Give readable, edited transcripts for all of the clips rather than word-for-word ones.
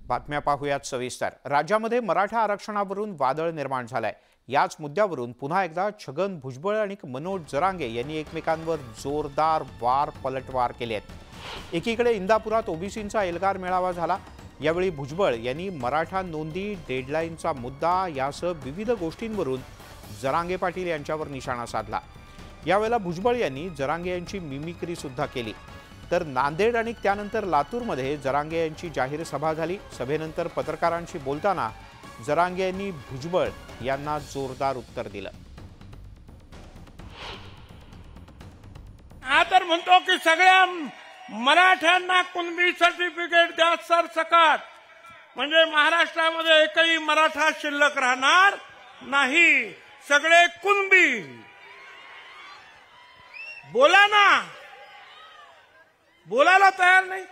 बातम्या पाहूयात सविस्तर। राज्यामध्ये मराठा आरक्षणावरून वादळ निर्माण झालंय। याच मुद्द्यावरून पुन्हा एकदा छगन भुजबळ आणि मनोज जरांगे यांनी एकमेकांवर जोरदार वार पलटवार केले आहेत। एकीकडे इंदापुरात ओबीसींचा एल्गार मेळावा झाला। यावेळी भुजबळ यांनी मराठा नोंदी डेडलाईनचा मुद्दा यासह विविध गोष्टींवरून जरांगे पाटील यांच्यावर निशाणा साधला। यावेळेला भुजबळ यांनी जरांगे यांची मिमिक्री सुद्धा केली। तर नांदेड आणि त्यानंतर लातूरमध्ये जरांगे यांची जाहीर सभा झाली। सभेनंतर पत्रकारांशी बोलताना जरांगे यांनी भुजबळ यांना जोरदार उत्तर दिलं। तर म्हणतो की सगळ्या मराठ्यांना कुणबी सर्टिफिकेट द्या सरसकट, म्हणजे महाराष्ट्रामध्ये एकही मराठा शिल्लक राहणार नाही, सगळे कुणबी। बोला ना, बोलायला तयार नाही,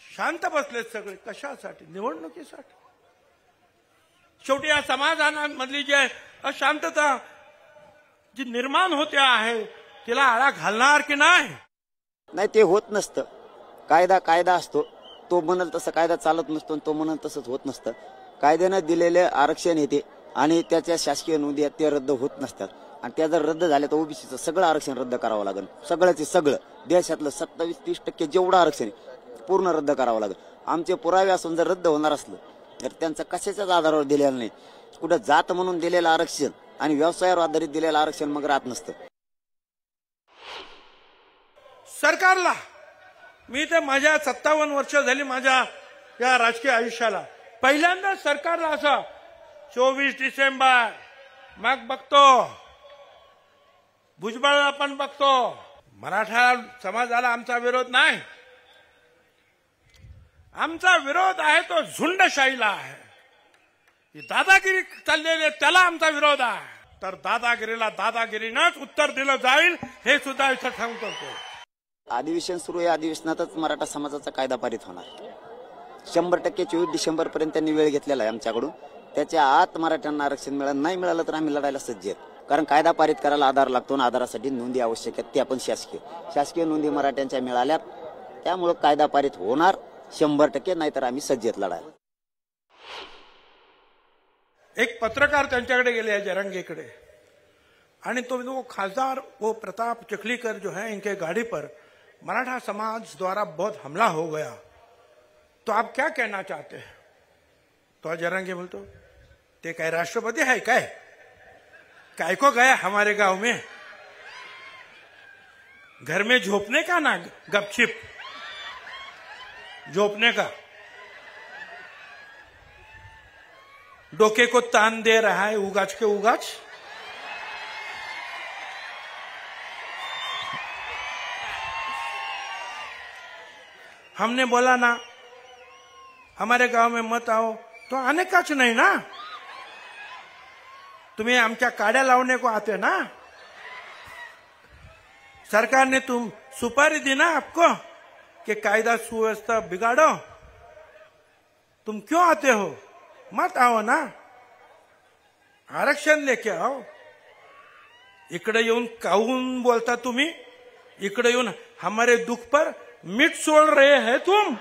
शांत बसलेत सगळे। कशासाठी? निवडणुकीसाठी। शेवटी या समाजांमधली जी अशांतता जी निर्माण होते आहे तिला आळा घालणार की नाही? नाही, ते होत नसतं। कायदा असतो, तो म्हणल तसं कायदा चालत नसतो, तो म्हणल तसंच होत नसतं। कायद्यानं दिलेले आरक्षण येते आणि त्याच्या शासकीय नोंदी ते रद्द होत नसतात, आणि त्या जर रद्द झाल्या तर ओबीसीचं सगळं आरक्षण रद्द करावं लागेल। सगळ्याचे सगळं देशातलं 27-30% जेवढं आरक्षण आहे पूर्ण रद्द करावं लागेल। आमचे पुरावे असून जर रद्द होणार असलं तर त्यांचं कशाच्याच आधारावर दिलेलं नाही। कुठं जात म्हणून दिलेलं आरक्षण आणि व्यवसायावर आधारित दिलेलं आरक्षण मग राहत नसतं। सरकारला मी तर माझ्या 57 वर्ष झाली माझ्या या राजकीय आयुष्याला पहिल्यांदा सरकारला असं 24 डिसेंबर मग बघतो, भुजबळला पण बघतो। मराठा समाजाला आमचा विरोध नाही, आमचा विरोध आहे तो झुंडशाहीला आहे। ही दादागिरी चाललेली त्याला आमचा विरोध आहे। तर दादागिरीला दादागिरीनंच उत्तर दिलं जाईल हे सुद्धा इथं सांगतो। अधिवेशन सुरू आहे, अधिवेशनातच मराठा समाजाचा कायदा पारित होणार 100%। 24 डिसेंबर पर्यंत त्यांनी वेळ घेतलेला आहे आमच्याकडून। त्याच्या आत मराठ्यांना आरक्षण मिळालं नाही मिळालं तर आम्ही लढायला सज्ज आहेत, कारण कायदा पारित करायला आधार लागतो आणि आधारासाठी नोंदी आवश्यक आहेत, त्या पण शासकीय नोंदी मराठ्यांच्या मिळाल्यात, त्यामुळे कायदा पारित होणार 100%, नाहीतर आम्ही सज्ज आहेत लढायला। एक पत्रकार त्यांच्याकडे गेले जरांगेकडे, आणि तो खासदार वो प्रताप चिखलीकर जो है इनके गाड़ी पर मराठा समाज द्वारा बहुत हमला हो गया, तो आप क्या कहना चाहते हैं? तो जरांगे बोलतो ते काय राष्ट्रपति है काय को गया हमारे गांव में, घर में झोपने का ना, गपचिप झोपने का, डोके को तान दे रहा है उगाच के उगाच। हमने बोला ना हमारे गांव में मत आओ, तो आने काच नहीं ना, तुम्हें आमच्या काड्या लावने को आते ना। सरकार ने तुम सुपारी दी ना आपको कि कायदा सुव्यवस्था बिगाड़ो, तुम क्यों आते हो? मत आओ ना, आरक्षण लेके आओ। इकडे येऊन काहून बोलता तुम्ही? इकडे येऊन हमारे दुख पर मीठ सोड रहे हैं तुम।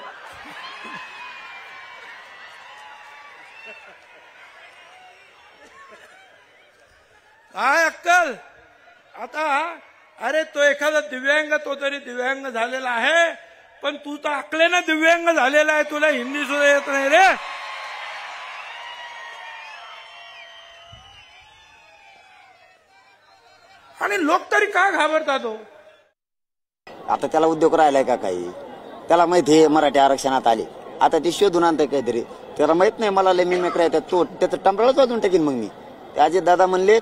काय अक्कल आता? अरे तो एखादा दिव्यांग, तो तरी दिव्यांग झालेला आहे, पण तू तर अकलेनं दिव्यांग झालेला आहे, तुला हिंदी सुद्धा येत नाही रे। आणि लोक तरी का घाबरतात हो? आता त्याला उद्योग राहिलाय का काही? त्याला माहिती आहे मराठी आरक्षणात आले, आता ते शोधून आणतं काहीतरी, त्याला माहित नाही मला लय मिमिक्री येतात, तो त्याचं टंबळच वाजून टाकीन मग मी। त्याचे दादा म्हणले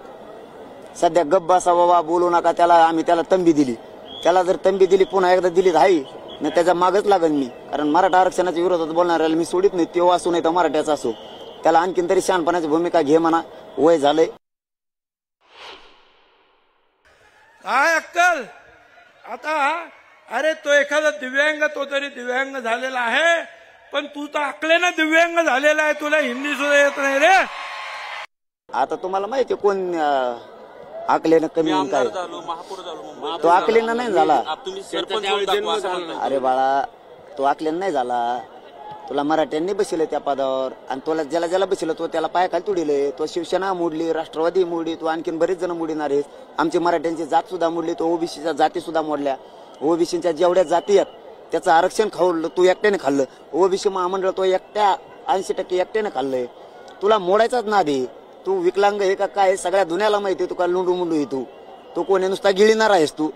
सध्या गप्प बसा बाबा, बोलू नका त्याला, आम्ही त्याला तंबी दिली, त्याला जर तंबी दिली पुन्हा एकदा दिली हाई नाही त्याच्या मागच लागेल मी, कारण मराठा आरक्षणाच्या विरोधात बोलणाऱ्याला मी सोडित नाही, तो असू नाही तर मराठ्याचा असो, त्याला आणखीन तरी शहाणपणाची भूमिका घे म्हणा, वय झालंय। काय अक्कल आता? अरे तो एखादा दिव्यांग, तो तरी दिव्यांग झालेला आहे, पण तू तर अकलेनं दिव्यांग झालेला आहे, तुला हिंदी सुद्धा येत नाही रे। आता तुम्हाला माहिती कोण आकलेनं कमी काय? तो आकलेनं नाही झाला। अरे बाळा, तो आकलन नाही झाला. तुला मराठ्यांनी बसवलं त्या पदावर आणि तुला ज्याला बसवलं तो त्याला पायाखाली तुडिले. तो शिवसेना मोडली, राष्ट्रवादी मोडली, तो आणखीन बरेच जण मोडणार आहेत. आमची मराठ्यांची जात सुद्धा मोडली, तो ओबीसीच्या जाती सुद्धा मोडल्या. ओबीसीच्या जेवढ्या जाती आहेत त्याचं आरक्षण खाल्लं तू एकट्याने खाल्लं. ओबीसी महामंडळ तो एकट्या 80% एकट्याने खाल्लंय. तुला मोडायचाच नादी. तू विकलांग हे का काय सगळ्या दुनियाला माहिती. तू का लुंडू मुंडू आहे तू कोणी नुसता गिळणार आहेस तू.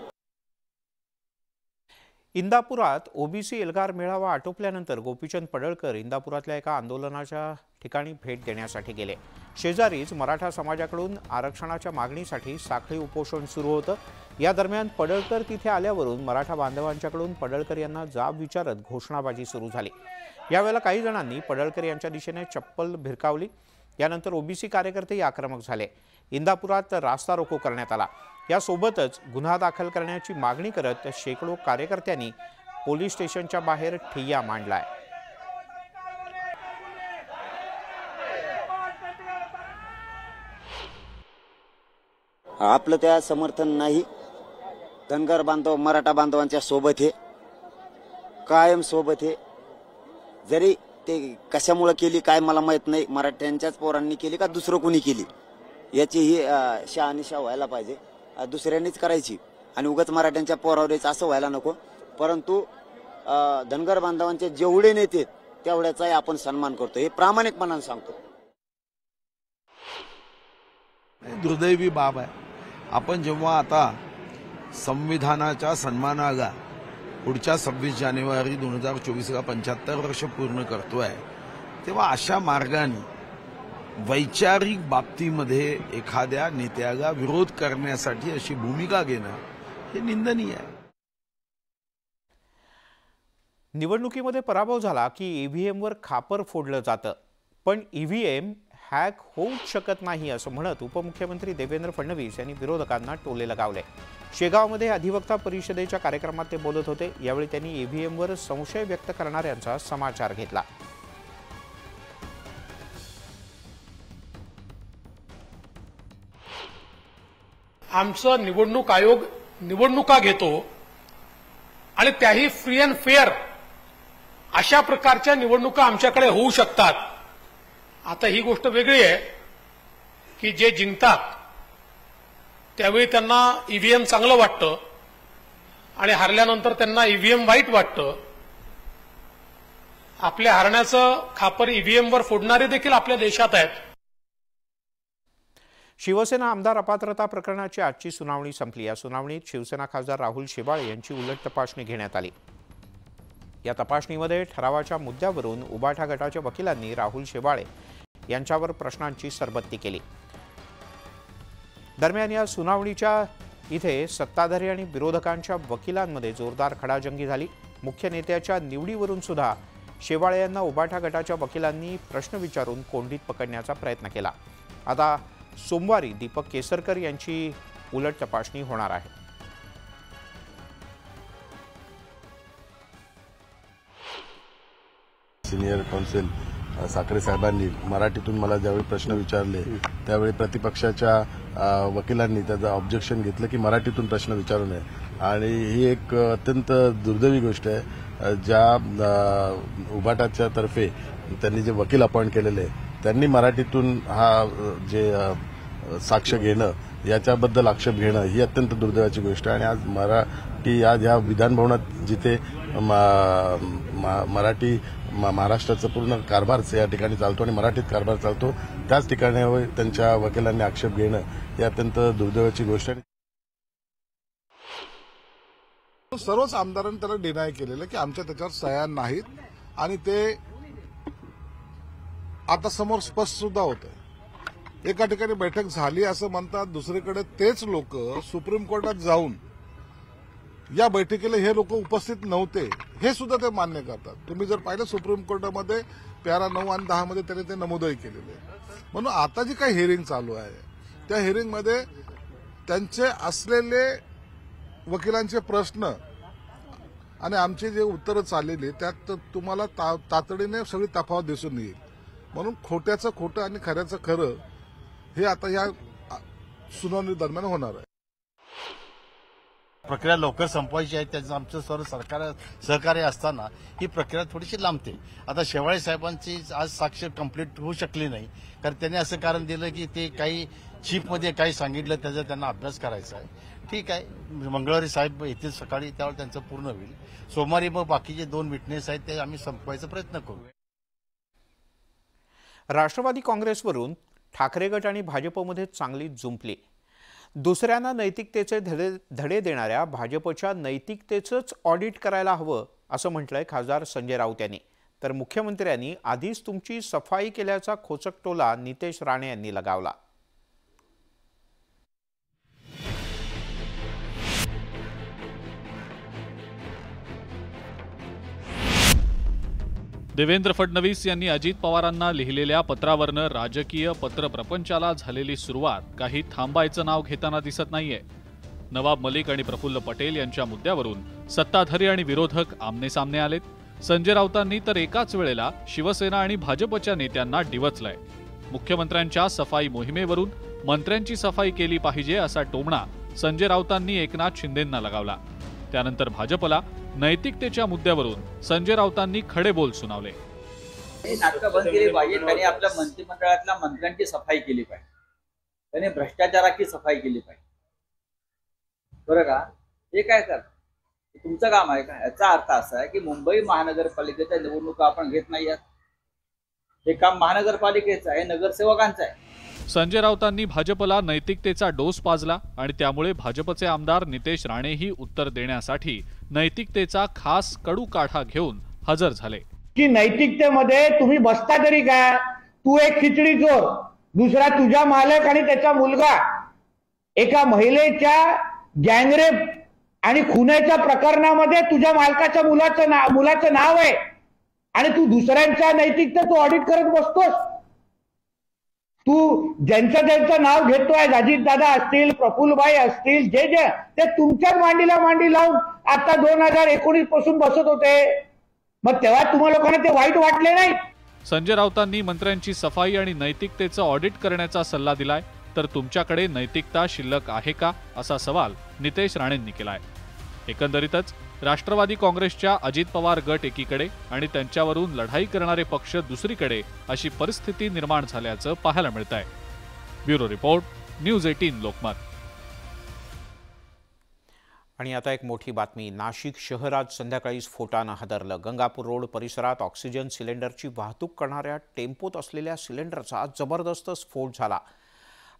इंदापुरात ओबीसी एल्गार मेळावा आटोपल्यानंतर गोपीचंद पडळकर इंदापुरातल्या एका आंदोलनाच्या ठिकाणी भेट देण्यासाठी गेले. शेजारीच मराठा समाजाकडून आरक्षणाच्या मागणीसाठी साखळी उपोषण सुरू होतं. या दरम्यान पडळकर तिथे आल्यावरून मराठा बांधवांच्याकडून पडळकर यांना जाब विचारत घोषणाबाजी सुरू झाली. यावेळेला काही जणांनी पडळकर यांच्या दिशेने चप्पल भिरकावली. यानंतर ओबीसी कार्यकर्तेही आक्रमक झाले. इंदापुरात रास्ता रोको करण्यात आला. यासोबतच गुन्हा दाखल करण्याची मागणी करत शेकडो कार्यकर्त्यांनी पोलीस स्टेशनच्या बाहेर ठिय्या मांडलाय. आपलं त्या समर्थन नाही. धनगर बांधव मराठा बांधवांच्या सोबत आहे, कायम सोबत आहे. जरी ते कशामुळे केली काय मला माहित नाही. मराठ्यांच्याच पोरांनी केली का दुसरं कोणी केली याची ही शहानिशा व्हायला पाहिजे. दुसऱ्यांनीच करायची आणि उगाच मराठ्यांच्या पोरावरच असं व्हायला नको. परंतु धनगर बांधवांचे जेवढे नेते तेवढ्याचाही आपण सन्मान करतो, हे प्रामाणिकपणाने सांगतो. दुर्दैवी बाब आहे. आपण जेव्हा आता संविधानाच्या सन्मानाला पुढच्या 26 जानेवारी 2024ला 75 वर्ष पूर्ण करतोय, तेव्हा अशा मार्गाने वैचारिक बाबतीमध्ये एखाद्या नेत्याला विरोध करण्यासाठी अशी भूमिका घेणं हे निंदनीय आहे. निवडणुकीमध्ये पराभव झाला की ईव्हीएमवर खापर फोडलं जातं, पण ईव्हीएम हॅक होऊच शकत नाही असं म्हणत उपमुख्यमंत्री देवेंद्र फडणवीस यांनी विरोधकांना टोले लगावले. शेगावमध्ये अधिवक्ता परिषदेच्या कार्यक्रमात ते बोलत होते. यावेळी त्यांनी ईव्हीएमवर संशय व्यक्त करणाऱ्यांचा समाचार घेतला. आमचं निवडणूक आयोग निवडणुका घेतो आणि त्याही फ्री अँड फेअर अशा प्रकारच्या निवडणुका आमच्याकडे होऊ शकतात. आता ही गोष्ट वेगळी आहे की जे जिंकतात त्यावेळी त्यांना ईव्हीएम चांगलं वाटतं आणि हरल्यानंतर त्यांना ईव्हीएम वाईट वाटतं. आपल्या हरण्याचं खापर ईव्हीएमवर फोडणारे देखील आपल्या देशात आहेत. शिवसेना आमदार अपात्रता प्रकरणाची आजची सुनावणी संपली. या सुनावणीत शिवसेना खासदार राहुल शेवाळे यांची उलट तपासणी घेण्यात आली. या तपासणीमध्ये ठरावाच्या मुद्द्यावरून उबाठा गटाच्या वकिलांनी राहुल शेवाळे यांच्यावर प्रश्नांची सरबत्ती केली. दरम्यान या सुनावणीच्या इथे सत्ताधारी आणि विरोधकांच्या वकिलांमध्ये जोरदार खडाजंगी झाली. मुख्य नेत्याच्या निवडीवरून सुद्धा शेवाळे यांना उबाठा गटाच्या वकिलांनी प्रश्न विचारून कोंडीत पकडण्याचा प्रयत्न केला. आता सोमवारी दीपक केसरकर यांची उलट तपासणी होणार आहे. सिनियर कौन्सिल साखरे साहेबांनी मराठीतून मला ज्यावेळी प्रश्न विचारले त्यावेळी प्रतिपक्षाच्या वकिलांनी त्याचं ऑब्जेक्शन घेतलं की मराठीतून प्रश्न विचारू नये. आणि ही एक अत्यंत दुर्दैवी गोष्ट आहे. ज्या उबाटाच्या तर्फे त्यांनी जे वकील अपॉइंट केलेले त्यांनी मराठीतून हा जे साक्ष घेणं याच्याबद्दल आक्षेप घेणं ही अत्यंत दुर्दैवाची गोष्ट आहे. आणि आज मराठी आज ह्या विधानभवनात जिथे मराठी महाराष्ट्राचा पूर्ण कारभार या ठिकाणी चालतो आणि मराठीत कारभार चालतो त्याच ठिकाणी त्यांच्या वकिलांनी आक्षेप घेणं ही अत्यंत दुर्दैवाची गोष्ट आहे. सर्वच आमदारांनी त्याला डिनाय केलेलं की आमच्या त्याच्यावर सह्या नाहीत आणि ते आता समोर स्पष्ट सुद्धा होत आहे. एका ठिकाणी बैठक झाली असं म्हणतात, दुसरीकडे तेच लोक सुप्रीम कोर्टात जाऊन या बैठकीला हे लोक उपस्थित नव्हते हे सुद्धा ते मान्य करतात. तुम्ही जर पाहिलं सुप्रीम कोर्टामध्ये पॅरा 9 आणि 10 मध्ये त्यांनी ते नमूदही केलेले आहे. म्हणून आता जी काही हिअरिंग चालू आहे त्या हिअरिंगमध्ये त्यांचे असलेले वकिलांचे प्रश्न आणि आमचे जे उत्तरं चाललेली त्यात तुम्हाला तातडीने सगळी तफावत दिसून येईल. म्हणून खोट्याचं खोटं आणि खऱ्याचं खरं हे आता या सुनावणी दरम्यान होणार आहे. प्रक्रिया लवकर संपवायची आहे, त्याचं आमचं सर्व सहकार्य असताना ही प्रक्रिया थोडीशी लांबते. आता शेवाळे साहेबांची आज साक्ष कंप्लीट होऊ शकली नाही, कारण त्यांनी असं कारण दिलं की ते काही चीफमध्ये काही सांगितलं, त्याचा त्यांना अभ्यास करायचा आहे. ठीक आहे, मंगळवारी साहेब येतील सकाळी, त्यावेळी त्यांचं पूर्ण होईल. सोमवारी मग बाकीचे 2 विटनेस आहेत ते आम्ही संपवायचा प्रयत्न करू. राष्ट्रवादी काँग्रेसवरून ठाकरे गट आणि भाजपमध्ये चांगली जुंपली. दुसऱ्यांना नैतिकतेचे धडे देणाऱ्या भाजपच्या नैतिकतेचंच ऑडिट करायला हवं असं म्हटलंय खासदार संजय राऊत यांनी. तर मुख्यमंत्र्यांनी आधीच तुमची सफाई केल्याचा खोचक टोला नितेश राणे यांनी लगावला. देवेंद्र फडणवीस यांनी अजित पवारांना लिहिलेल्या पत्रावरनं राजकीय पत्रप्रपंचाला झालेली सुरुवात काही थांबायचं नाव घेताना दिसत नाहीये. नवाब मलिक आणि प्रफुल्ल पटेल यांच्या मुद्द्यावरून सत्ताधारी आणि विरोधक आमनेसामने आलेत. संजय राऊतांनी तर एकाच वेळेला शिवसेना आणि भाजपच्या नेत्यांना डिवचलंय. मुख्यमंत्र्यांच्या सफाई मोहिमेवरून मंत्र्यांची सफाई केली पाहिजे असा टोमणा संजय राऊतांनी एकनाथ शिंदेंना लगावला. त्यानंतर भाजपला नैतिकतेच्या मुद्द्यावरून संजय राऊतांनी खडे बोल सुनावले. नाटकं बंद केली पाहिजे. त्यांनी आपल्या मंत्रिमंडळातल्या मंत्र्यांची सफाई केली पाहिजे. त्यांनी भ्रष्टाचाराची सफाई केली पाहिजे. बरं का? हे काय कर तुमचं काम आहे का? याचा अर्थ असा आहे की मुंबई महानगरपालिकेच्या निवडणुका आपण घेत नाही आहात. हे काम महानगरपालिकेचं आहे, नगरसेवकांचं आहे. संजय राऊतांनी भाजपला नैतिकतेचा डोस पाजला आणि त्यामुळे भाजपचे आमदार नितेश राणेही उत्तर देण्यासाठी नैतिकतेचा खास कडू काढा घेऊन हजर झाले. की नैतिकतेमध्ये तुम्ही बसता तरी काय? तू एक खिचडी चोर, दुसरा तुझा मालक आणि त्याचा मुलगा एका महिलेच्या गँगरेप आणि खुनाच्या प्रकरणामध्ये तुझ्या मालकाच्या मुलाचं नाव आहे आणि तू दुसऱ्यांच्या नैतिकतेचं ऑडिट करत बसतोस. तू ज्यांचं नाव घेतोय, अजितदादा असतील, प्रफुल्लभाई असतील, जे ते तुमच्याच मांडीला मांडी लावून आता 2019 पासून बसत होते. मग तेव्हा तुम्हा लोकांना ते वाईट वाटले नाही. संजय राऊतांनी मंत्र्यांची सफाई आणि नैतिकतेचं ऑडिट करण्याचा सल्ला दिलाय. तर तुमच्याकडे नैतिकता शिल्लक आहे का असा सवाल नितेश राणेंनी केलाय. एकंदरीतच राष्ट्रवादी काँग्रेसच्या अजित पवार गट एकीकडे आणि त्यांच्यावरून लढाई करणारे पक्ष दुसरीकडे अशी परिस्थिती निर्माण झाल्याचं पाहायला मिळतंय. Bureau report, news 18 Lokmat. आणि आता एक मोठी बातमी. नाशिक शहर आज संध्याकाळी स्फोटानं हादरलं. गंगापूर रोड परिसरात ऑक्सिजन सिलेंडरची वाहतूक करणाऱ्या टेम्पोत असलेल्या सिलेंडरचा जबरदस्त स्फोट झाला.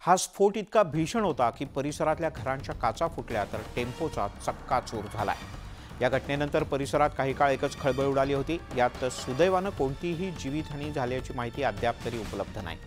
हा स्फोट इतका भीषण होता की परिसरातल्या घरांच्या काचा फुटल्या, तर टेम्पोचा चक्काचूर झालाय. या घटनेनंतर परिसरात काही काळ एकच खळबळ उडाली होती. यात सुदैवानं कोणतीही जीवितहानी झाल्याची माहिती अद्याप तरी उपलब्ध नाही.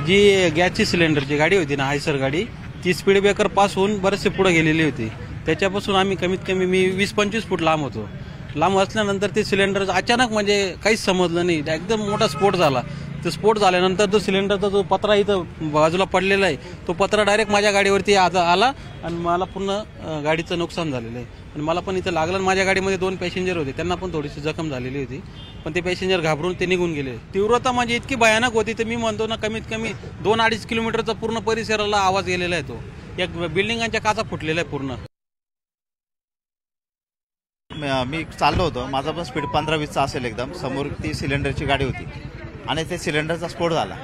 जी गॅसची सिलेंडरची गाडी होती ना, हायसर गाडी, ती स्पीड ब्रेकर पास होऊन बरेचसे पुढे गेलेली होती. त्याच्यापासून आम्ही कमीत कमी मी 20-25 फूट लांब होतो. लांब असल्यानंतर ते सिलेंडर अचानक म्हणजे काहीच समजलं नाही, एकदम मोठा स्फोट झाला. तो स्फोट झाल्यानंतर जो सिलेंडरचा जो पत्रा इथं बाजूला पडलेला आहे, तो पत्रा डायरेक्ट माझ्या गाडीवरती आला आणि मला पूर्ण गाडीचं नुकसान झालेलं आहे. आणि मला पण इथं लागलं. माझ्या गाडीमध्ये 2 पॅसेंजर होते, त्यांना पण थोडीशी जखम झालेली होती. पण ते पॅसेंजर घाबरून ते निघून गेले. तीव्रता म्हणजे इतकी भयानक होती तर मी म्हणतो ना, कमीत कमी 2-2.5 किलोमीटरचा पूर्ण परिसराला आवाज गेलेला आहे. तो या बिल्डिंगांच्या काचा फुटलेला आहे पूर्ण. मी चाललो होतो, माझा पण स्पीड 15-20चा असेल एकदम. समोर ती सिलेंडरची गाडी होती आणि ते सिलेंडरचा स्फोट झाला.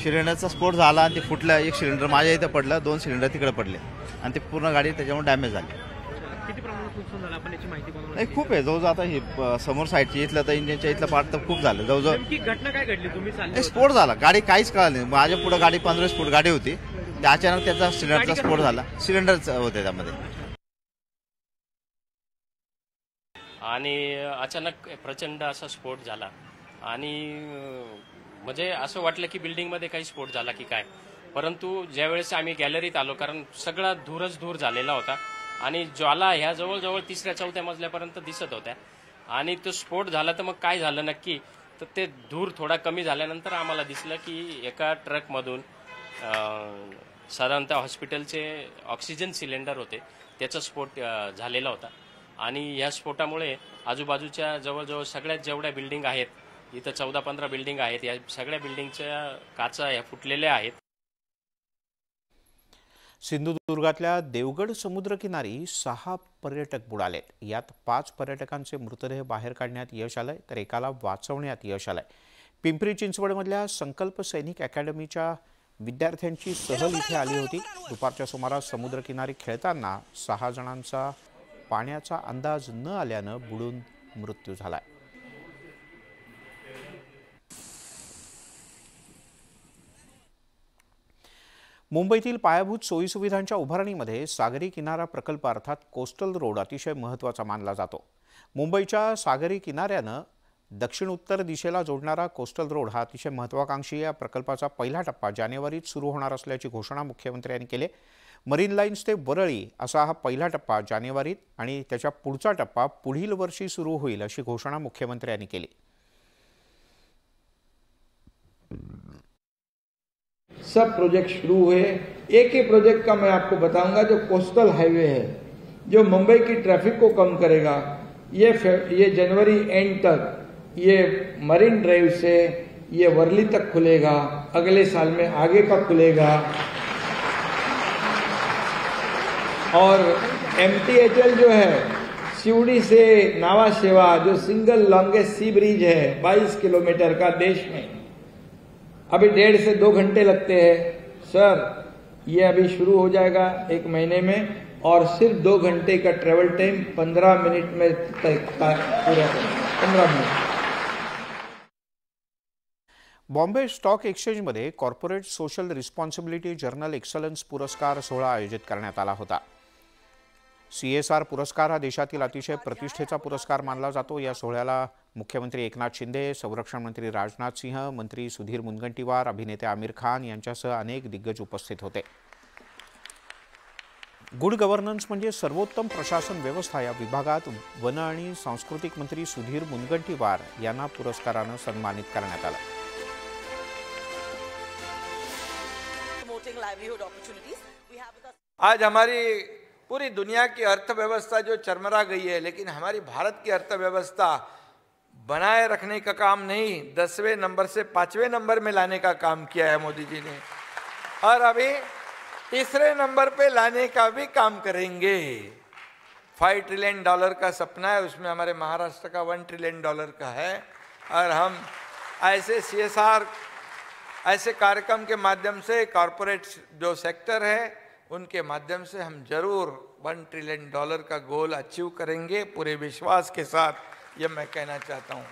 सिलेंडरचा स्फोट झाला आणि ते फुटलं. एक सिलेंडर माझ्या इथं पडलं, 2 सिलेंडर तिकडे पडले आणि ते पूर्ण गाडी त्याच्यामुळे डॅमेज झाली. किती प्रमाणात नुकसान झालं आपण याची माहिती नाही, खूप आहे. जवळजवळ आता हे समोर साईडची इथलं तर इंजिनच्या इथलं पार्ट तर खूप झालं. जवळजवळ घटना काय घडली? तुम्ही चालले स्फोट झाला, गाडी काहीच कळलं नाही. माझ्या पुढे गाडी 15-20 फूट गाडी होती, अचानक त्याचा सिलेंडरचा स्फोट झाला. सिलेंडरच होते त्यामध्ये आणि अचानक प्रचंड असा स्फोट झाला. आणि म्हणजे असं वाटलं की बिल्डिंगमध्ये काही स्फोट झाला की काय. परंतु ज्यावेळेस आम्ही गॅलरीत आलो, कारण सगळा धूरच धूर झालेला होता आणि ज्वाला ह्या जवळजवळ 3ऱ्या-4थ्या मजल्यापर्यंत दिसत होत्या. आणि तो स्फोट झाला तर मग काय झालं नक्की, तर ते धूर थोडा कमी झाल्यानंतर आम्हाला दिसलं की एका ट्रकमधून साधारणतः हॉस्पिटलचे ऑक्सिजन सिलेंडर होते, त्याचा स्फोट झालेला होता. आणि या स्फोटामुळे आजूबाजूच्या जवळजवळ सगळ्यात जेवढ्या बिल्डिंग आहेत इथं 14-15 बिल्डिंग आहेत. या सगळ्या बिल्डिंगच्या काचा ह्या फुटलेल्या आहेत. सिंधुदुर्गातल्या देवगड समुद्रकिनारी 6 पर्यटक बुडालेत. यात 5 पर्यटकांचे मृतदेह बाहेर काढण्यात यश आलंय तर एकाला वाचवण्यात यश आलंय. पिंपरी चिंचवडमधल्या संकल्प सैनिक अकॅडमीच्या विद्यार्थ्यांची सहल इथे आली होती. दुपारच्या सुमारास समुद्रकिनारी खेळताना 6 जणांचा पाण्याचा अंदाज न आल्यानं बुडून मृत्यू झालाय. मुंबईतील पायाभूत सोयीसुविधांच्या उभारणीमध्ये सागरी किनारा प्रकल्प अर्थात कोस्टल रोड अतिशय महत्त्वाचा मानला जातो. मुंबईच्या सागरी किनाऱ्यानं दक्षिण उत्तर दिशेला जोडणारा कोस्टल रोड हा अतिशय महत्त्वाकांक्षी या प्रकल्पाचा पहिला टप्पा जानेवारीत सुरू होणार असल्याची घोषणा मुख्यमंत्र्यांनी केली. मरीन लाईन्स ते वरळी असा हा पहिला टप्पा जानेवारीत आणि त्याच्या पुढचा टप्पा पुढील वर्षी सुरू होईल अशी घोषणा मुख्यमंत्र्यांनी केली. सब प्रोजेक्ट शुरू हुए. एक ही प्रोजेक्ट का मैं आपको बताऊंगा जो कोस्टल हाईवे है, जो मुंबई की ट्रैफिक को कम करेगा. ये जनवरी एंड तक ये मरीन ड्राइव से ये वर्ली तक खुलेगा. अगले साल में आगे का खुलेगा. और MTHL जो है सिवड़ी से नावा सेवा जो सिंगल लॉन्गेस्ट सी ब्रिज है 22 किलोमीटर का देश में, अभी 1.5 से 2 घंटे लगते हैं सर. ये अभी शुरू हो जाएगा 1 महीने में और सिर्फ 2 घंटे का ट्रेवल टाइम 15 मिनट में पूरा 15 मिनट. बॉम्बे स्टॉक एक्सचेंजमध्ये corporate social responsibility journal excellence पुरस्कार सोहळा आयोजित करण्यात आला होता. CSR पुरस्कार हा देशातील अतिशय प्रतिष्ठेचा पुरस्कार मानला जातो. या सोहळ्याला मुख्यमंत्री एकनाथ शिंदे, संरक्षण मंत्री राजनाथ सिंह, मंत्री सुधीर मुनगंटीवार, अभिनेते आमिर खान यांच्यासह अनेक दिग्गज उपस्थित होते. गुड गव्हर्नन्स म्हणजे सर्वोत्तम प्रशासन व्यवस्था या विभागात वन आणि सांस्कृतिक मंत्री सुधीर मुनगंटीवार यांना पुरस्कारानं सन्मानित करण्यात आलं. आज हमारी पूरी दुनिया की अर्थव्यवस्था जो चरमरा गई है, लेकिन हमारी भारत की अर्थव्यवस्था बनाए रखने का काम नहीं 10वें नंबर से 5वें नंबर में लाने का काम किया है मोदी जी ने, और अभी 3रे नंबर पे लाने का भी काम करेंगे. $5 ट्रिलियन का सपना है, उसमें हमारे महाराष्ट्र का $1 ट्रिलियन का है. और हम ऐसे CSR ऐसे कार्यक्रम के माध्यम से कॉरपोरेट जो सेक्टर है उनके माध्यम से हम जरूर $1 ट्रिलियन का गोल अचीव करेंगे पूरे विश्वास के साथ. ये मैं कहना चाहता हूँ.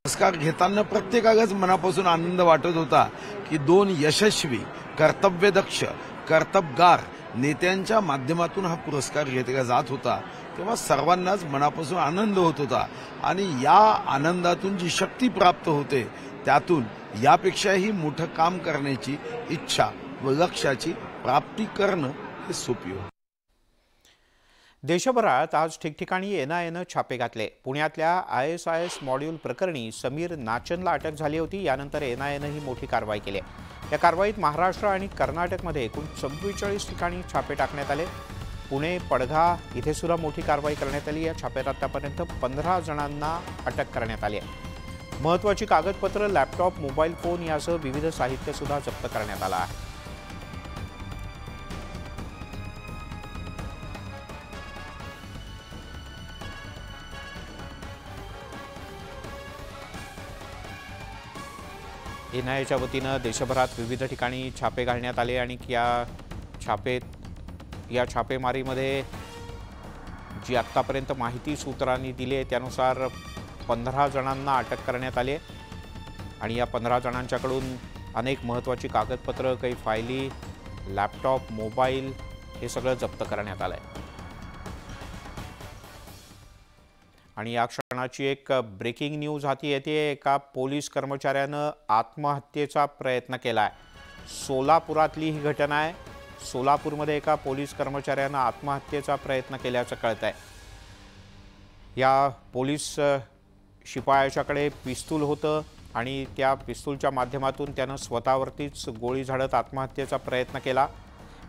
पुरस्कार घेताना प्रत्येकालाच मनापासून आनंद वाटत होता की 2 यशस्वी कर्तव्यदक्ष कर्तबगार नेत्यांच्या माध्यमातून हा पुरस्कार घेतला जात होता. तेव्हा सर्वांनाच मनापासून आनंद होत होता आणि या आनंदातून जी शक्ती प्राप्त होते त्यातून यापेक्षाही मोठं काम करण्याची इच्छा व लक्ष्याची प्राप्ती करणं हे सोपी होतं. देशभरात आज ठिकठिकाणी NIAनं छापे घातले. पुण्यातल्या ISIS मॉड्यूल प्रकरणी समीर नाचनला अटक झाली होती. यानंतर NIAनं ही मोठी कारवाई केली. या कारवाईत महाराष्ट्र आणि कर्नाटकमध्ये एकूण 44 ठिकाणी छापे टाकण्यात आले. पुणे पडघा इथे सुद्धा मोठी कारवाई करण्यात आली. या छाप्यात आतापर्यंत 15 जणांना अटक करण्यात आली आहे. महत्त्वाची कागदपत्र, लॅपटॉप, मोबाईल फोन यासह विविध साहित्य सुद्धा जप्त करण्यात आलं आहे. NIAच्या वतीनं देशभरात विविध ठिकाणी छापे घालण्यात आले आणि या छापेमारीमध्ये जी आत्तापर्यंत माहिती सूत्रांनी दिली त्यानुसार 15 जणांना अटक करण्यात आली आणि या 15 जणांच्याकडून अनेक महत्त्वाची कागदपत्र, काही फायली, लॅपटॉप, मोबाईल हे सगळं जप्त करण्यात आलंय. आणि या क्षणाची एक ब्रेकिंग न्यूज हाती येते. एका पोलीस कर्मचाऱ्यानं आत्महत्येचा प्रयत्न केलाय. सोलापुरातली ही घटना आहे. सोलापूरमध्ये एका पोलीस कर्मचाऱ्यानं आत्महत्येचा प्रयत्न केल्याचं कळतंय. या पोलीस शिपायाच्याकडे पिस्तूल होतं आणि त्या पिस्तूलच्या माध्यमातून त्यानं स्वतःवरतीच गोळी झाडत आत्महत्येचा प्रयत्न केला.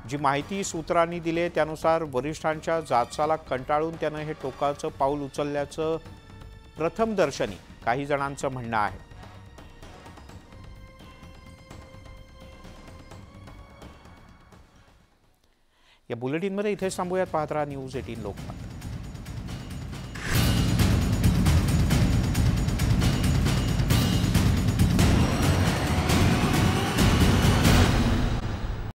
जी माहिती सूत्रांनी दिली त्यानुसार वरिष्ठांच्या जाचाला कंटाळून त्यानं हे टोकाचं पाऊल उचलल्याचं प्रथमदर्शनी काही जणांचं म्हणणं आहे. या बुलेटिनमध्ये इथेच थांबूयात. पाहत राहा न्यूज 18 लोकमत.